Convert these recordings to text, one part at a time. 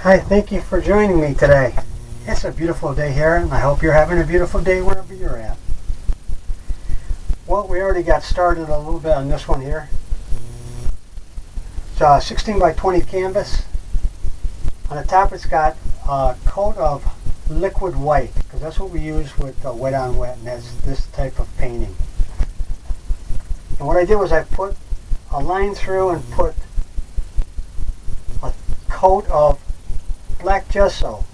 Hi, thank you for joining me today. It's a beautiful day here, and I hope you're having a beautiful day wherever you're at. Well, we already got started a little bit on this one here. It's a 16 by 20 canvas. On the top it's got a coat of liquid white, because that's what we use with wet on wet, and that's this type of painting. And what I did was I put a line through and put a coat of black gesso.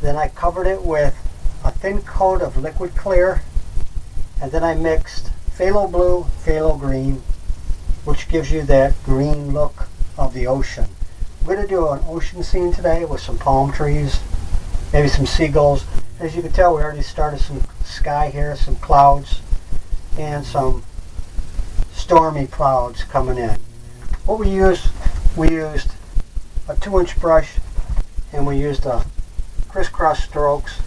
Then I covered it with a thin coat of liquid clear, and then I mixed phthalo blue, phthalo green, which gives you that green look of the ocean. I'm going to do an ocean scene today with some palm trees, maybe some seagulls. As you can tell, we already started some sky here, some clouds, and some stormy clouds coming in. What we used a 2-inch brush, and we used a crisscross strokes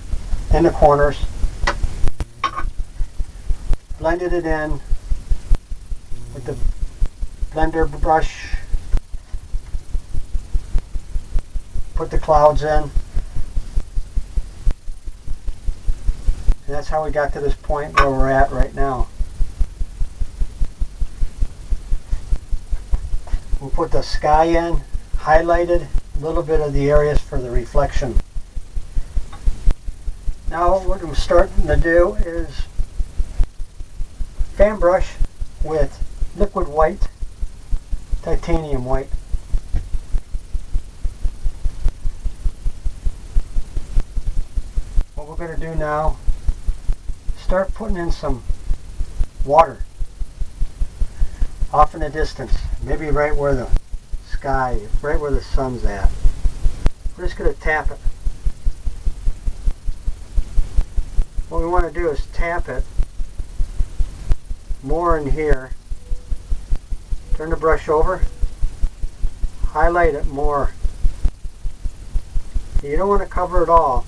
in the corners, blended it in with the blender brush, put the clouds in, and that's how we got to this point where we're at right now. We'll put the sky in, highlighted a little bit of the areas for the reflection. Now what I'm starting to do is fan brush with liquid white, titanium white. What we're going to do now, start putting in some water off in the distance, maybe right where the sky, right where the sun's at. We're just going to tap it. What we want to do is tap it more in here. Turn the brush over, highlight it more. You don't want to cover it all.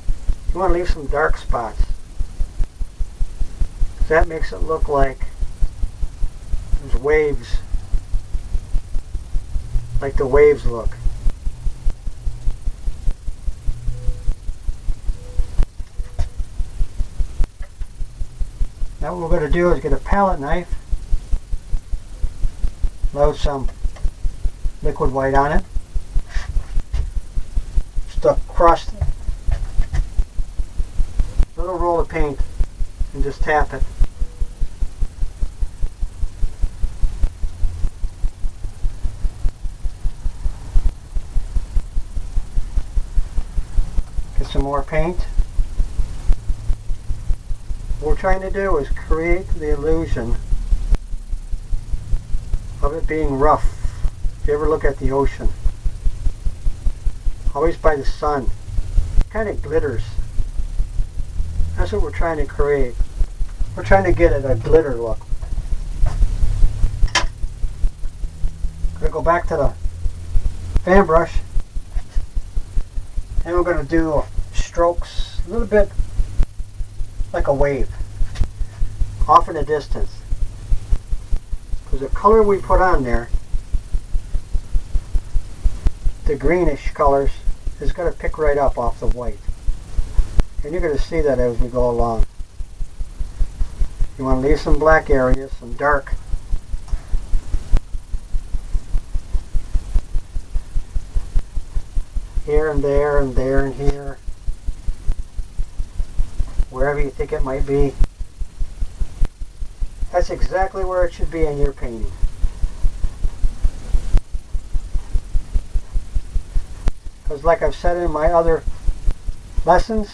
You want to leave some dark spots. That makes it look like there's waves, like the waves look. Now what we're going to do is get a palette knife, load some liquid white on it, just across a little roll of paint, and just tap it. Get some more paint. What we're trying to do is create the illusion of it being rough. If you ever look at the ocean, always by the sun, it kind of glitters. That's what we're trying to create. We're trying to get it a glitter look. Going to go back to the fan brush, and we're going to do strokes a little bit like a wave off in the distance, because the color we put on there, the greenish colors, is going to pick right up off the white, and you're going to see that as we go along. You want to leave some black areas, some dark, here and there and there and here, wherever you think it might be. That's exactly where it should be in your painting. Because like I've said in my other lessons,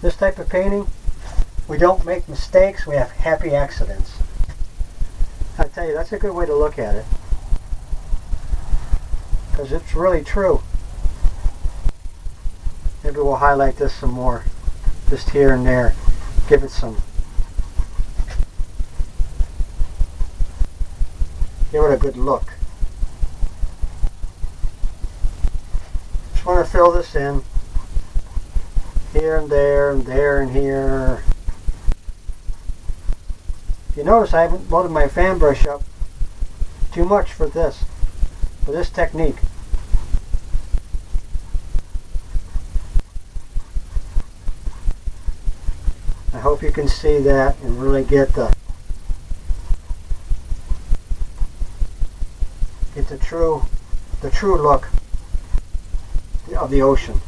this type of painting, we don't make mistakes, we have happy accidents. I tell you, that's a good way to look at it, because it's really true. Maybe we'll highlight this some more, just here and there, give it some, give it a good look. Just want to fill this in here and there and there and here. If you notice, I haven't loaded my fan brush up too much for this technique. I hope you can see that and really get the true look of the ocean.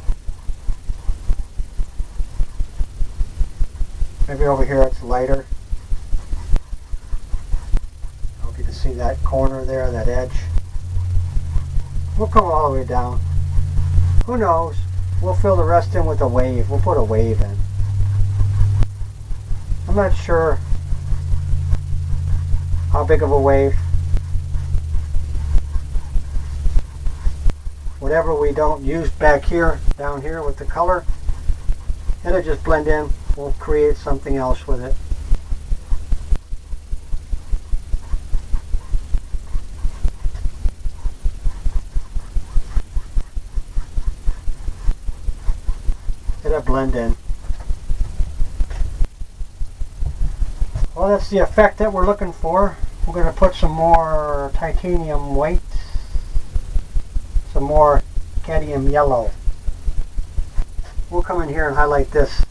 Maybe over here it's lighter. I hope you can see that corner there, that edge. We'll come all the way down. Who knows? We'll fill the rest in with a wave. We'll put a wave in. I'm not sure how big of a wave. Whatever we don't use back here, down here with the color, it'll just blend in. We'll create something else with it. It'll blend in. Well, that's the effect that we're looking for. We're going to put some more titanium white, some more cadmium yellow. We'll come in here and highlight this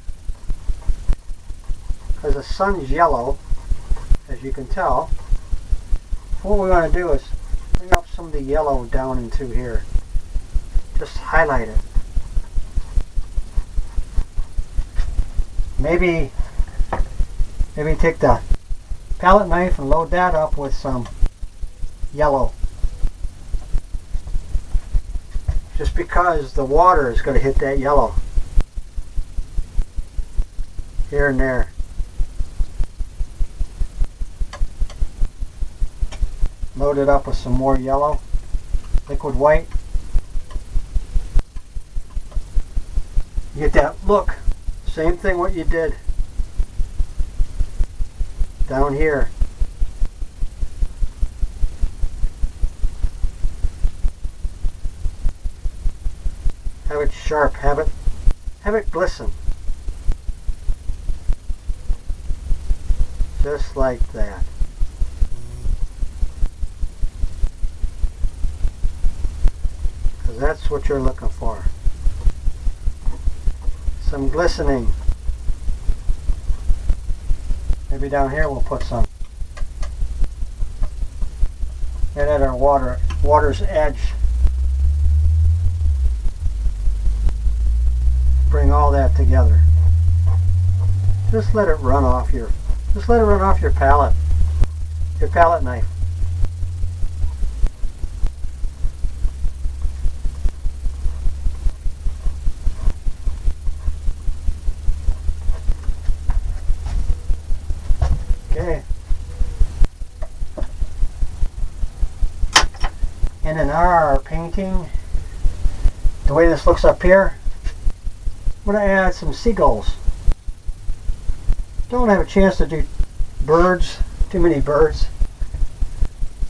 because the sun's yellow, as you can tell. What we're going to do is bring up some of the yellow down into here. Just highlight it. Maybe take the palette knife and load that up with some yellow. Just because the water is going to hit that yellow. Here and there. Load it up with some more yellow. Liquid white. You get that look. Same thing what you did down here. Have it sharp, have it glisten. Just like that. Because that's what you're looking for. Some glistening. Maybe down here we'll put some. And at our water's edge. Bring all that together. Just let it run off your palette. Your palette knife. Okay. And in our painting, the way this looks up here, I'm going to add some seagulls. Don't have a chance to do birds, too many birds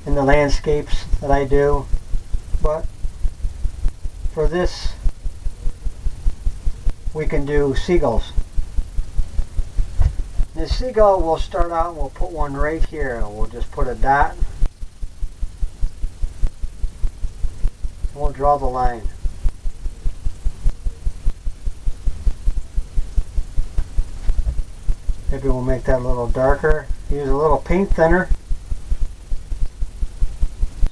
in the landscapes that I do, but for this we can do seagulls. The seagull, we'll start out and we'll put one right here. We'll just put a dot. We'll draw the line. Maybe we'll make that a little darker. Use a little paint thinner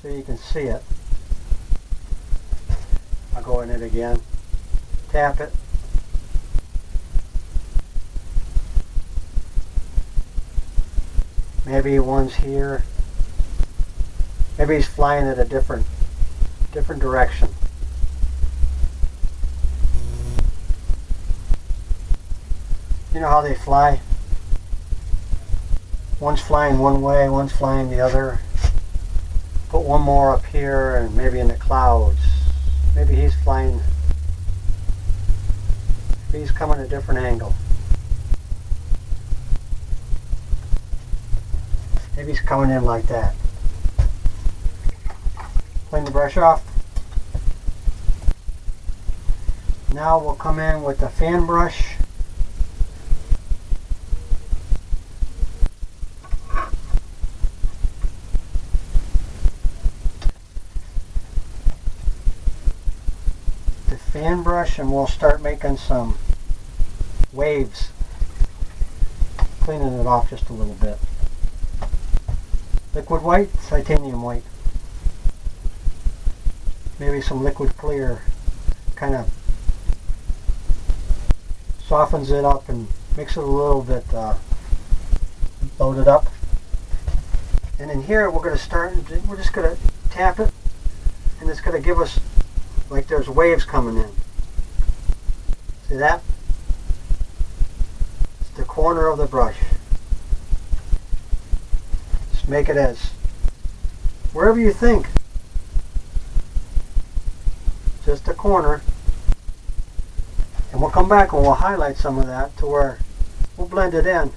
so you can see it. I'll go in it again. Tap it. Maybe one's here. Maybe he's flying at a different direction. You know how they fly? One's flying one way, one's flying the other. Put one more up here and maybe in the clouds. Maybe he's flying. Maybe he's coming at a different angle. Maybe he's coming in like that. Clean the brush off. Now we'll come in with the fan brush. Fan brush, and we'll start making some waves. cleaning it off just a little bit. Liquid white, titanium white. Maybe some liquid clear. Kind of softens it up and makes it a little bit loaded up. And in here we're going to start, we're just going to tap it, and it's going to give us like there's waves coming in. See that? It's the corner of the brush. Just make it as wherever you think. Just a corner. And we'll come back and we'll highlight some of that to where we'll blend it in.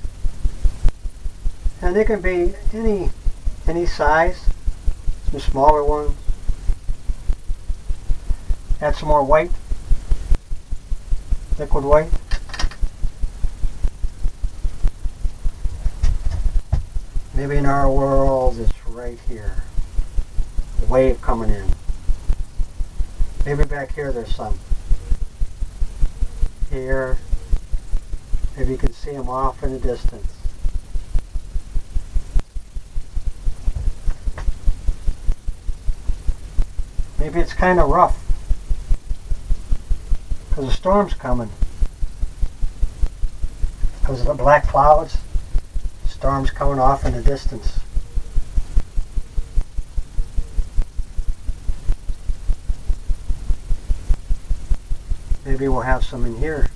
And they can be any size, some smaller ones. Add some more white, liquid white. Maybe in our world it's right here, the wave coming in. Maybe back here there's some. Here, maybe you can see them off in the distance. Maybe it's kind of rough because the storm's coming. Because of the black clouds, the storm's coming off in the distance. Maybe we'll have some in here,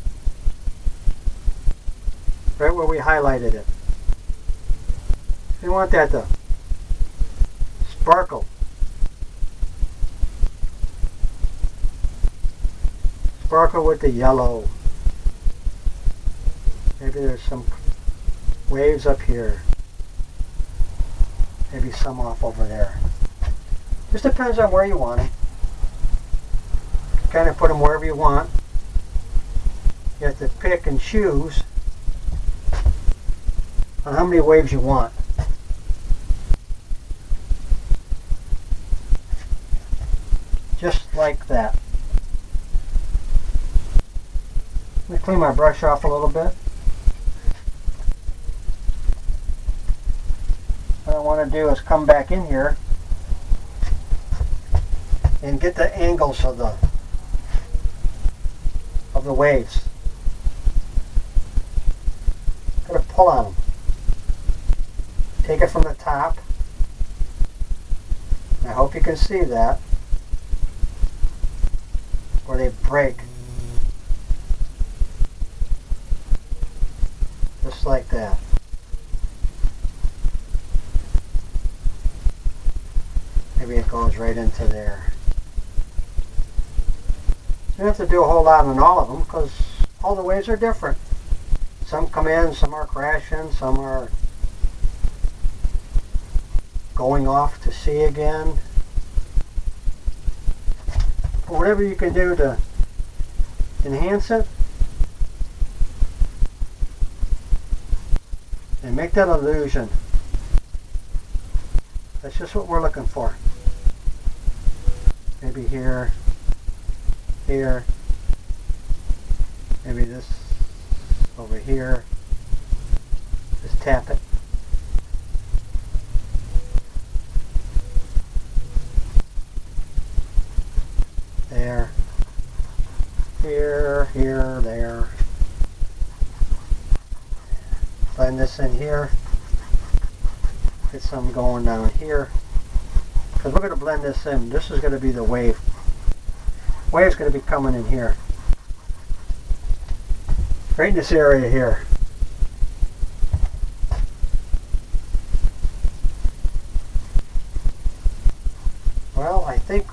right where we highlighted it. We want that to sparkle. Sparkle with the yellow. Maybe there's some waves up here. Maybe some off over there. Just depends on where you want them. Kind of put them wherever you want. You have to pick and choose on how many waves you want. Just like that. Let me clean my brush off a little bit. What I want to do is come back in here and get the angles of the waves. Gotta pull on them. Take it from the top. I hope you can see that. Where they break. Just like that. Maybe it goes right into there. You don't have to do a whole lot on all of them because all the waves are different. Some come in, some are crashing, some are going off to sea again. But whatever you can do to enhance it and make that illusion. That's just what we're looking for. Maybe here, here, maybe this over here. Just tap it. There, here, here, there. Blend this in here. Get some going down here. Because we're going to blend this in. This is going to be the wave. Wave's going to be coming in here. Right in this area here. Well, I think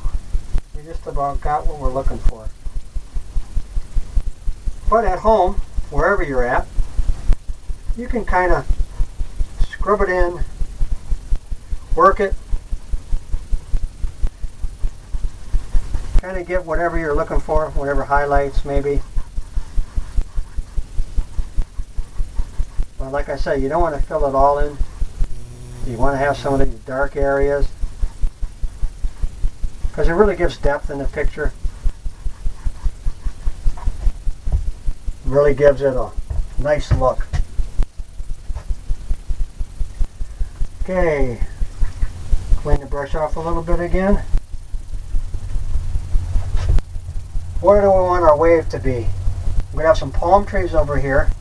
we just about got what we're looking for. But at home, wherever you're at, you can kind of scrub it in, work it, kind of get whatever you're looking for, whatever highlights maybe. But like I say, you don't want to fill it all in. You want to have some of these dark areas because it really gives depth in the picture. Really gives it a nice look. Okay, clean the brush off a little bit again. Where do we want our wave to be? We're going to have some palm trees over here,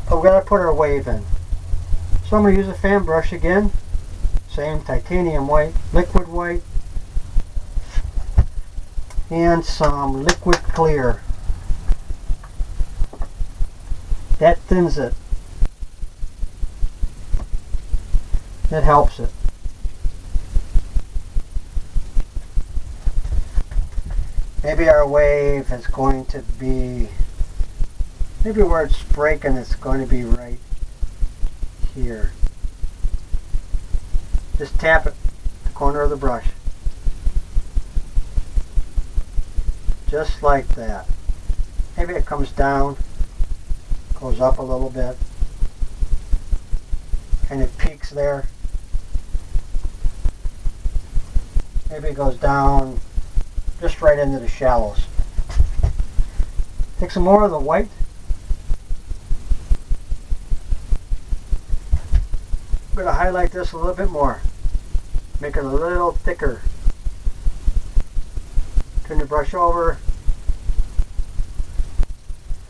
but we're going to put our wave in. So I'm going to use a fan brush again. Same titanium white, liquid white, and some liquid clear. That thins it. That helps it. Maybe our wave is going to be, maybe where it's breaking, it's going to be right here. Just tap it, the corner of the brush. Just like that. Maybe it comes down, goes up a little bit, and it peaks there. Maybe it goes down just right into the shallows. Take some more of the white. I'm going to highlight this a little bit more. Make it a little thicker. Turn the brush over.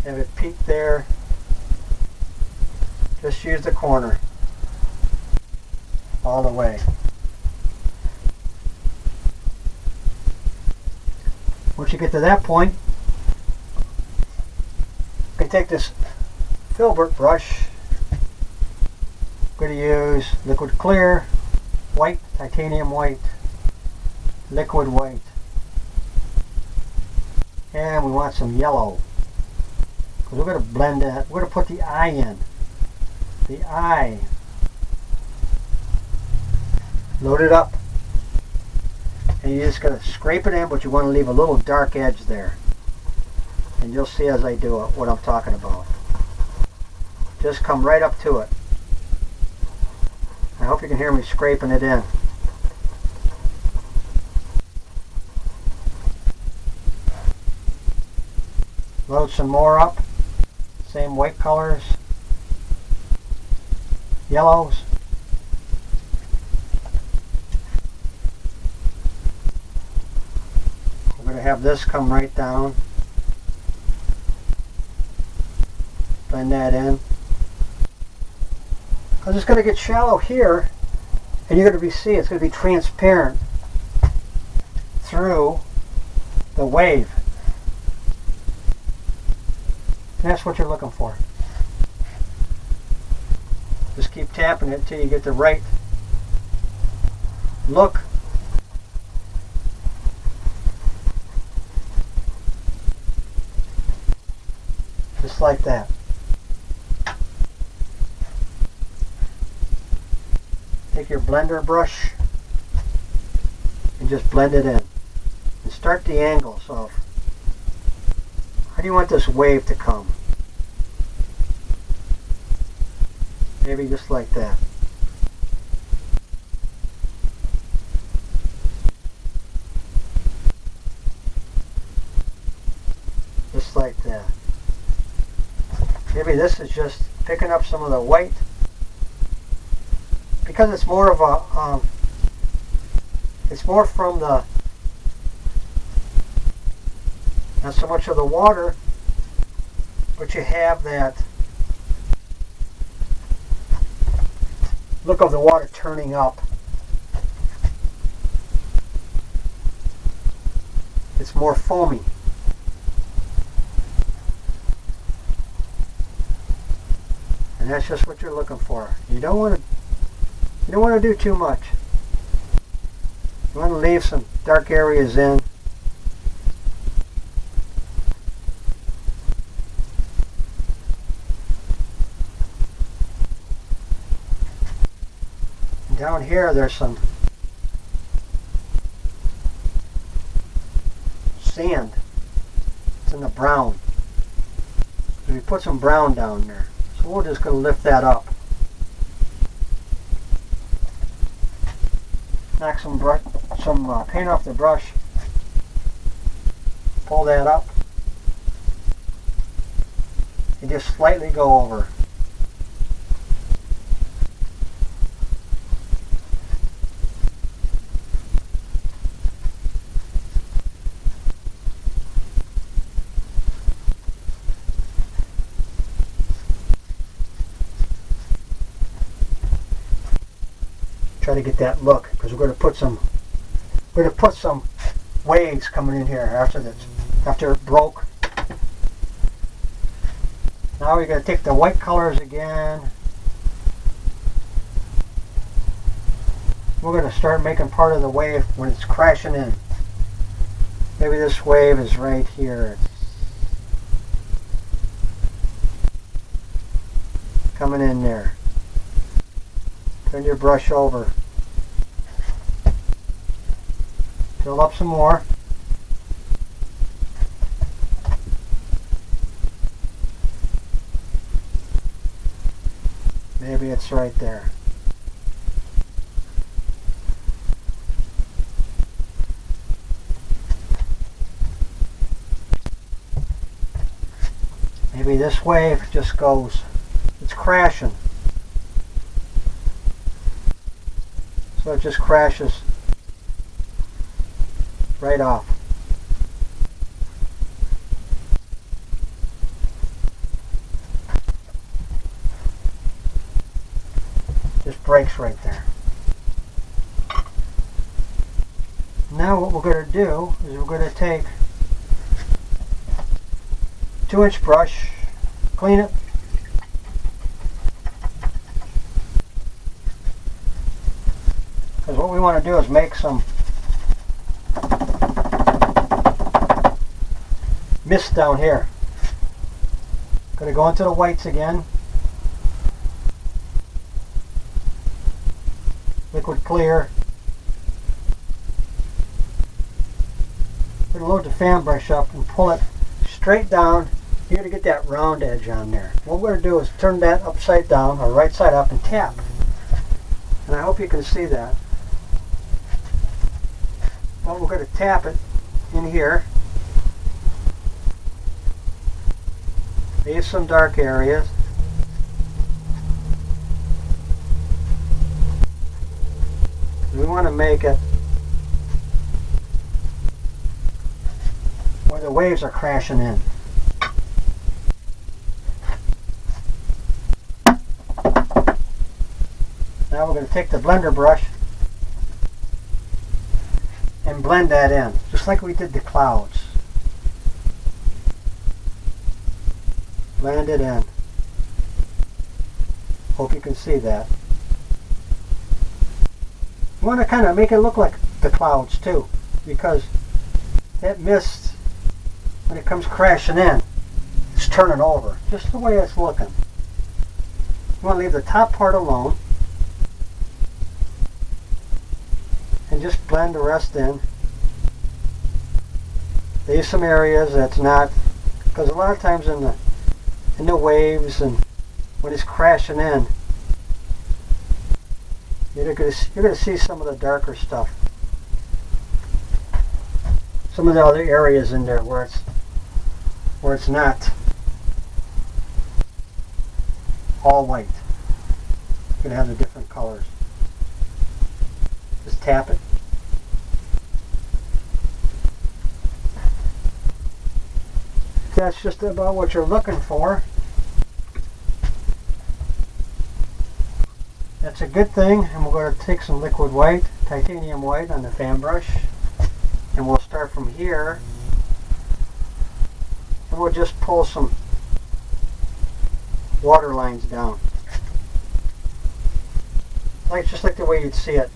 Have it peak there. Just use the corner all the way. Once you get to that point, you can take this filbert brush. I'm going to use liquid clear, white, titanium white, liquid white, and we want some yellow. Because we're going to blend that. We're going to put the eye in. The eye. Load it up. And you're just going to scrape it in, but you want to leave a little dark edge there. And you'll see as I do it what I'm talking about. Just come right up to it. I hope you can hear me scraping it in. Load some more up. Same white colors. Yellows. We're going to have this come right down. Blend that in. I'm just going to get shallow here, and you're going to it's going to be transparent through the wave. And that's what you're looking for. Just keep tapping it until you get the right look. Just like that. Take your blender brush and just blend it in. And start the angle. So how do you want this wave to come? Maybe just like that. Just like that. Maybe this is just picking up some of the white. Because it's more of a, it's more from the, not so much of the water, but you have that look of the water turning up. It's more foamy. And that's just what you're looking for. You don't want to do too much. You want to leave some dark areas in. Down here there's some sand. It's in the brown. So we put some brown down there. So we're just going to lift that up. Knock some paint off the brush. Pull that up. And just slightly go over. Try to get that look, because we're going to put some waves coming in here after it broke. Now we're going to take the white colors again. We're going to start making part of the wave when it's crashing in. Maybe this wave is right here. It's coming in there. Turn your brush over. Fill up some more. Maybe it's right there. Maybe this wave just goes, it's crashing. So it just crashes right off. Just breaks right there. Now what we're going to do is we're going to take 2-inch brush, clean it, because what we want to do is make some mist down here. Going to go into the whites again. Liquid clear. We're going to load the fan brush up and pull it straight down here to get that round edge on there. What we're going to do is turn that upside down or right side up and tap. And I hope you can see that. Well, we're going to tap it in here. Leave some dark areas. We want to make it where the waves are crashing in. Now we're going to take the blender brush and blend that in, just like we did the clouds. Blend it in. Hope you can see that. You want to kind of make it look like the clouds too, because that mist, when it comes crashing in, it's turning over, just the way it's looking. You want to leave the top part alone and just blend the rest in. Leave some areas that's not, because a lot of times in the waves and when it's crashing in, you're going to see some of the darker stuff. Some of the other areas in there where it's not all white. It's going to have the different colors. Just tap it. If that's just about what you're looking for, that's a good thing. And we're going to take some liquid white, titanium white, on the fan brush, and we'll start from here, and we'll just pull some water lines down, just like the way you'd see it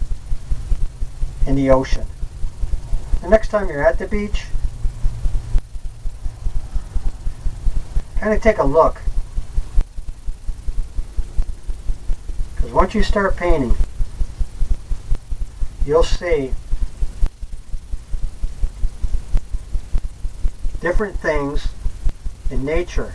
in the ocean. The next time you're at the beach, kind of take a look. Because once you start painting, you'll see different things in nature.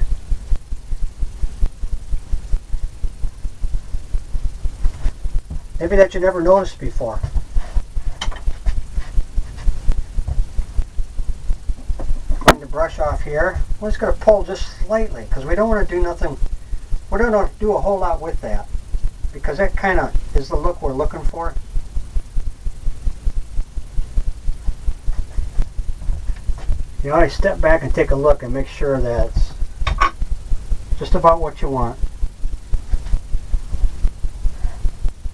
Maybe that you never noticed before. Going to brush off here. We're just going to pull just slightly, because we don't want to do nothing. We don't want to do a whole lot with that, because that kind of is the look we're looking for. You always step back and take a look and make sure that it's just about what you want.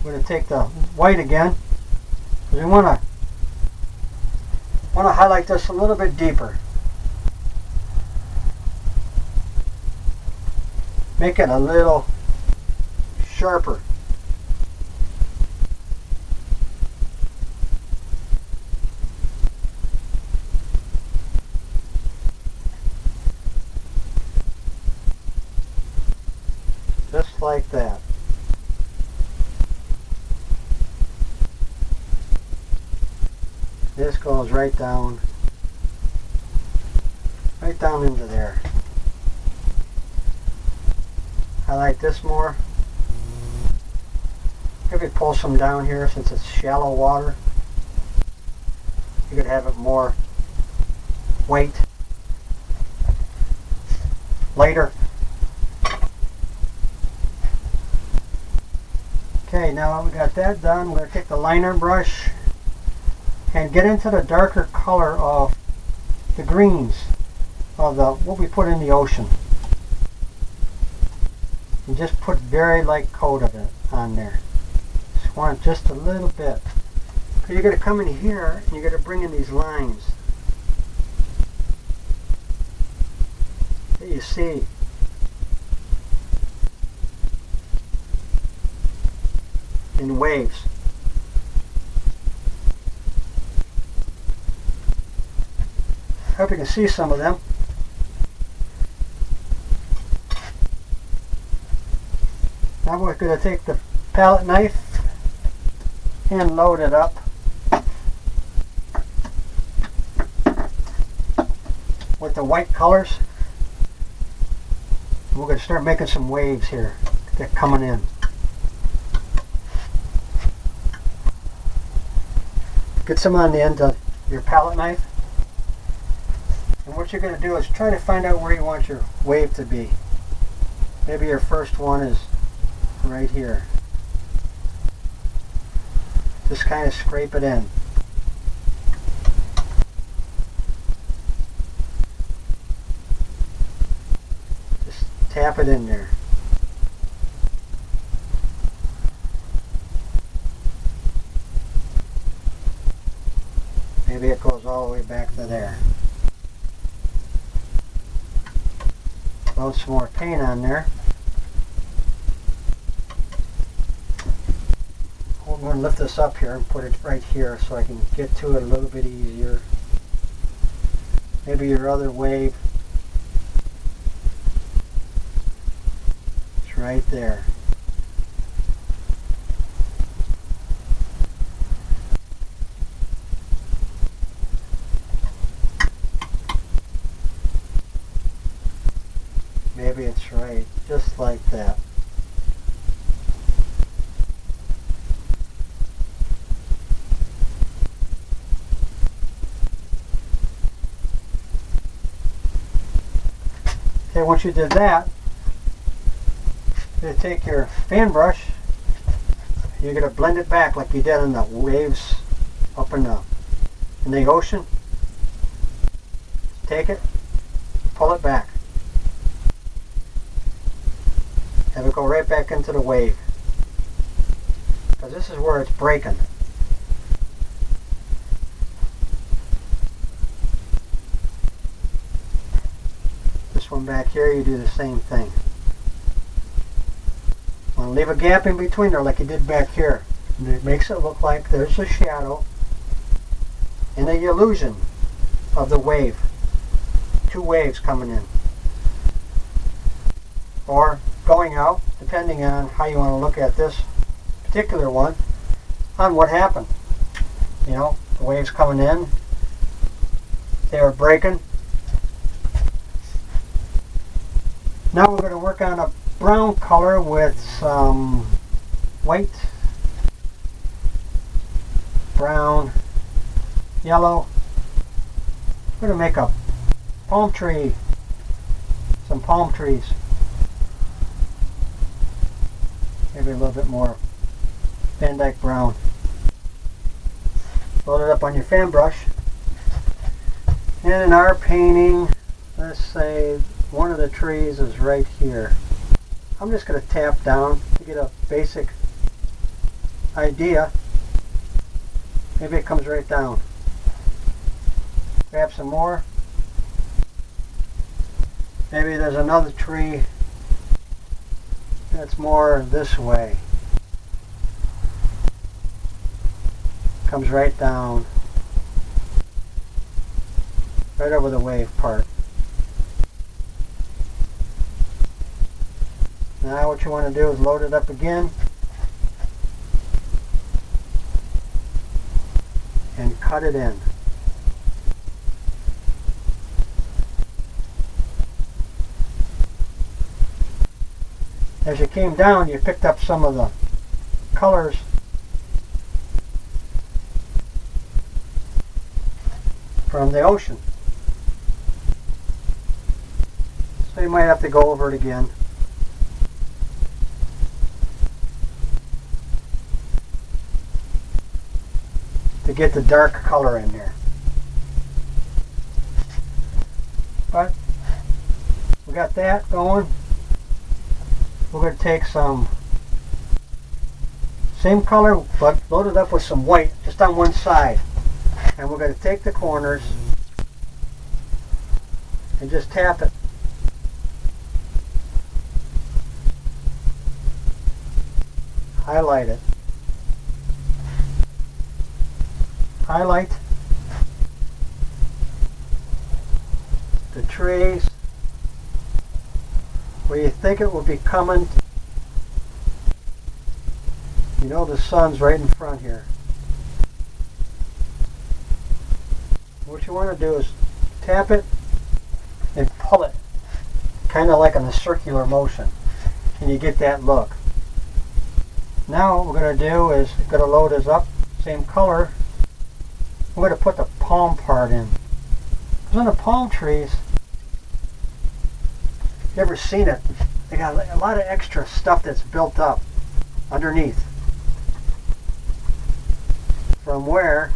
we're going to take the white again, because we want to highlight this a little bit deeper. Make it a little sharper. Just like that. This goes right down into there. I like this more. Maybe pull some down here since it's shallow water. You could have it more white, lighter. Okay, now we got that done. We're going to take the liner brush and get into the darker color of the greens of what we put in the ocean. And just put very light coat of it on there. Just want just a little bit. You're going to come in here and you're going to bring in these lines that you see. In waves. I hope you can see some of them. Now we're going to take the palette knife and load it up with the white colors. And we're going to start making some waves here. They're coming in. Get some on the end of your palette knife. And what you're going to do is try to find out where you want your wave to be. Maybe your first one is right here. Just kind of scrape it in. Just tap it in there. Maybe it goes all the way back to there. Load some more paint on there. I'm going to lift this up here and put it right here so I can get to it a little bit easier. Maybe your other wave is right there. Maybe it's right, just like that. Okay, once you did that, you're going to take your fan brush, and you're going to blend it back like you did in the waves up in the ocean. Take it, pull it back. Have it go right back into the wave. Because this is where it's breaking. This one back here, you do the same thing. Want to leave a gap in between there like you did back here. And it makes it look like there's a shadow and the illusion of the wave. Two waves coming in. Or going out, depending on how you want to look at this particular one, on what happened. You know, the waves coming in, they were breaking. Now we're going to work on a brown color with some white, brown, yellow. We're going to make a palm tree, some palm trees. Maybe a little bit more Van Dyke brown. Load it up on your fan brush. And in our painting, let's say one of the trees is right here. I'm just going to tap down to get a basic idea. Maybe it comes right down. Grab some more. Maybe there's another tree that's more this way. Comes right down. Right over the wave part. Now what you want to do is load it up again and cut it in. As you came down, you picked up some of the colors from the ocean. So you might have to go over it again. To get the dark color in there. But we got that going. We're going to take some same color but load it up with some white just on one side. And we're going to take the corners and just tap it. Highlight it. Highlight the trees where you think it will be coming. You know the sun's right in front here. What you want to do is tap it and pull it, kind of like in a circular motion, and you get that look. Now what we're going to do is we're going to load this up, same color. I'm going to put the palm part in. Because on the palm trees, you ever seen it? They got a lot of extra stuff that's built up underneath. From where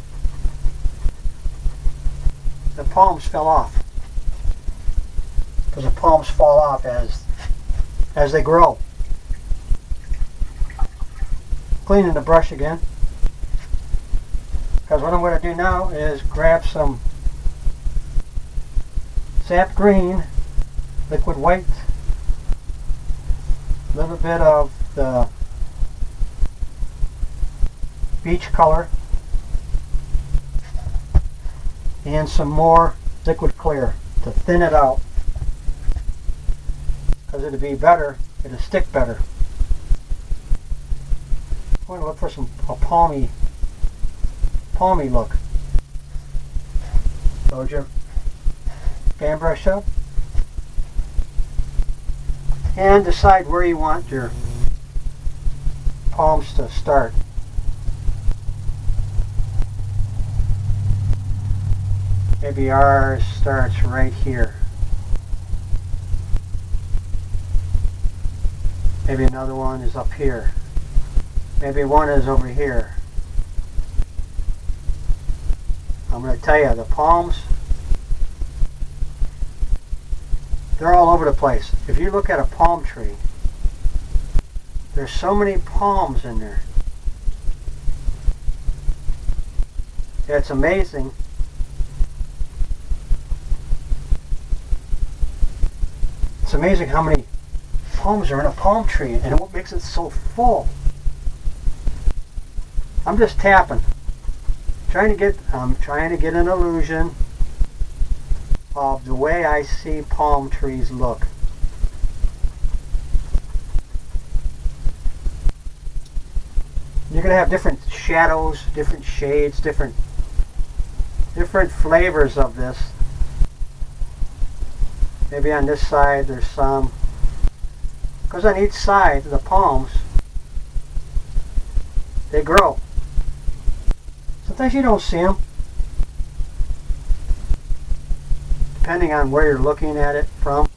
the palms fell off. Because the palms fall off as they grow. Cleaning the brush again. Because what I'm going to do now is grab some sap green, liquid white, a little bit of the beach color, and some more liquid clear to thin it out. Because it'll be better, it'll stick better. I'm going to look for a palmy look. Load your fan brush up and decide where you want your palms to start. Maybe ours starts right here. Maybe another one is up here. Maybe one is over here. I'm going to tell you, the palms, they're all over the place. If you look at a palm tree, there's so many palms in there. It's amazing. It's amazing how many palms are in a palm tree and what makes it so full. I'm just tapping. I'm trying to get an illusion of the way I see palm trees look. You're going to have different shadows, different shades, different flavors of this. Maybe on this side there's some. Because on each side of the palms, they grow. Sometimes you don't see them, depending on where you're looking at it from.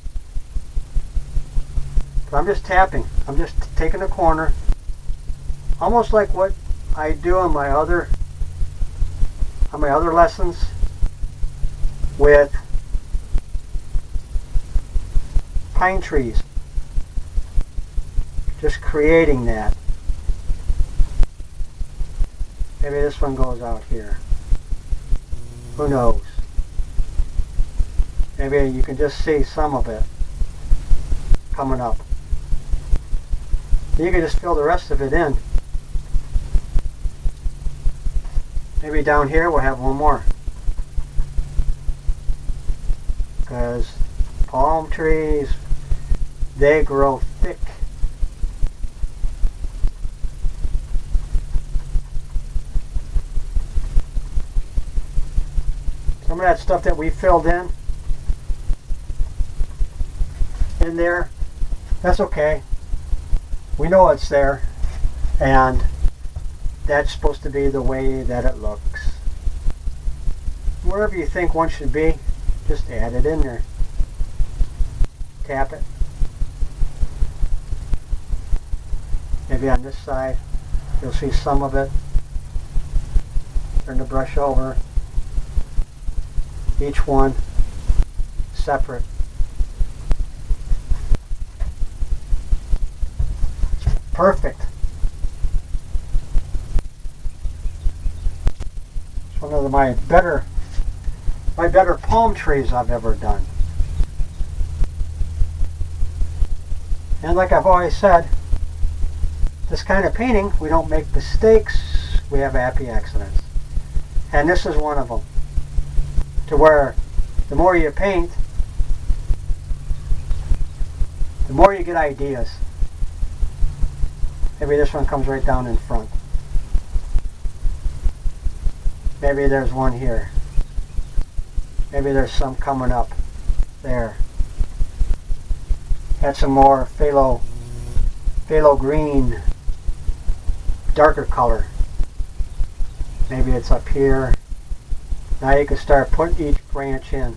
But I'm just tapping. I'm just taking a corner, almost like what I do on my other lessons with pine trees. Just creating that. Maybe this one goes out here. Who knows? Maybe you can just see some of it coming up. You can just fill the rest of it in. Maybe down here we'll have one more. Because palm trees, they grow thick. Some of that stuff that we filled in there, that's okay. We know it's there, and that's supposed to be the way that it looks. Wherever you think one should be, just add it in there. Tap it. Maybe on this side, you'll see some of it. Turn the brush over. Each one separate. Perfect. It's one of my better palm trees I've ever done. And like I've always said, this kind of painting, we don't make mistakes, we have happy accidents. And this is one of them. To where the more you paint, the more you get ideas. Maybe this one comes right down in front. Maybe there's one here. Maybe there's some coming up there. Add some more phthalo green, darker color. Maybe it's up here. Now you can start putting each branch in.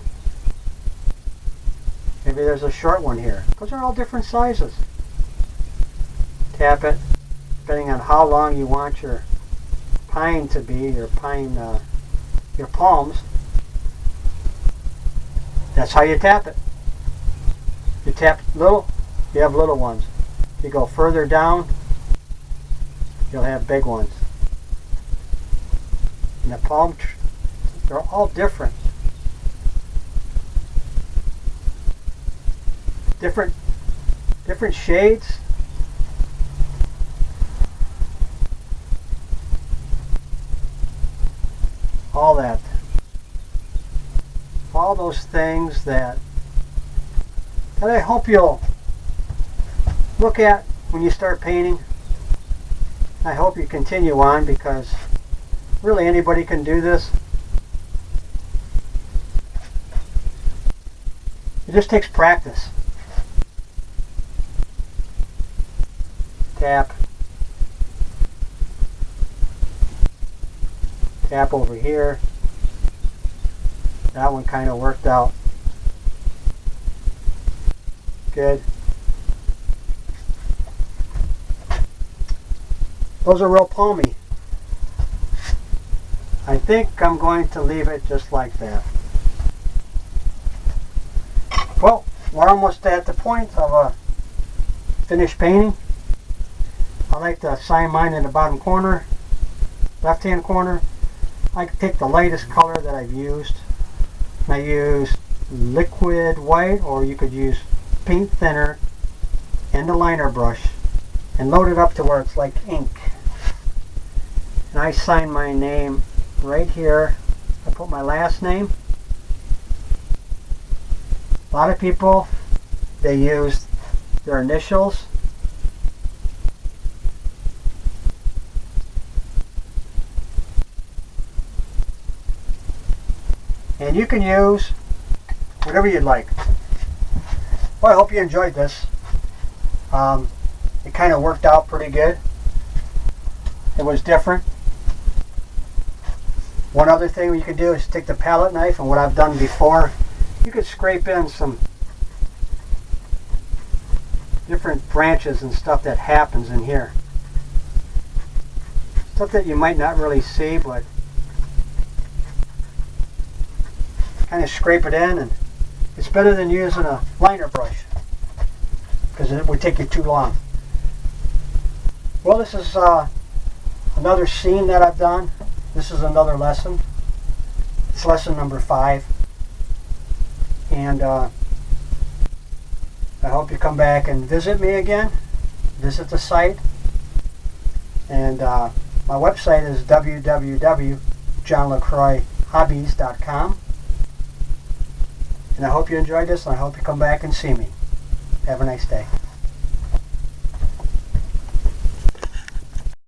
Maybe there's a short one here. Those are all different sizes. Tap it, depending on how long you want your pine to be, your palms. That's how you tap it. You tap little, you have little ones. You go further down, you'll have big ones. And the palm, they're all different. Different shades. All that. All those things that I hope you'll look at when you start painting. I hope you continue on, because really anybody can do this. It just takes practice. Tap. Tap over here. That one kind of worked out. Good. Those are real palmy. I think I'm going to leave it just like that. Well, we're almost at the point of a finished painting. I like to sign mine in the bottom corner, left hand corner. I can take the lightest color that I've used. I use liquid white, or you could use paint thinner and a liner brush and load it up to where it's like ink. And I sign my name right here. I put my last name. A lot of people, they use their initials. And you can use whatever you'd like. Well, I hope you enjoyed this. It kind of worked out pretty good. It was different. One other thing you can do is take the palette knife, and what I've done before, you could scrape in some different branches and stuff that happens in here. Stuff that you might not really see, but kind of scrape it in, and it's better than using a liner brush, because it would take you too long. Well, this is another scene that I've done. This is another lesson. It's lesson number 5. And I hope you come back and visit me again. Visit the site. And my website is www.johnlacroixhobbies.com. And I hope you enjoyed this, and I hope you come back and see me. Have a nice day.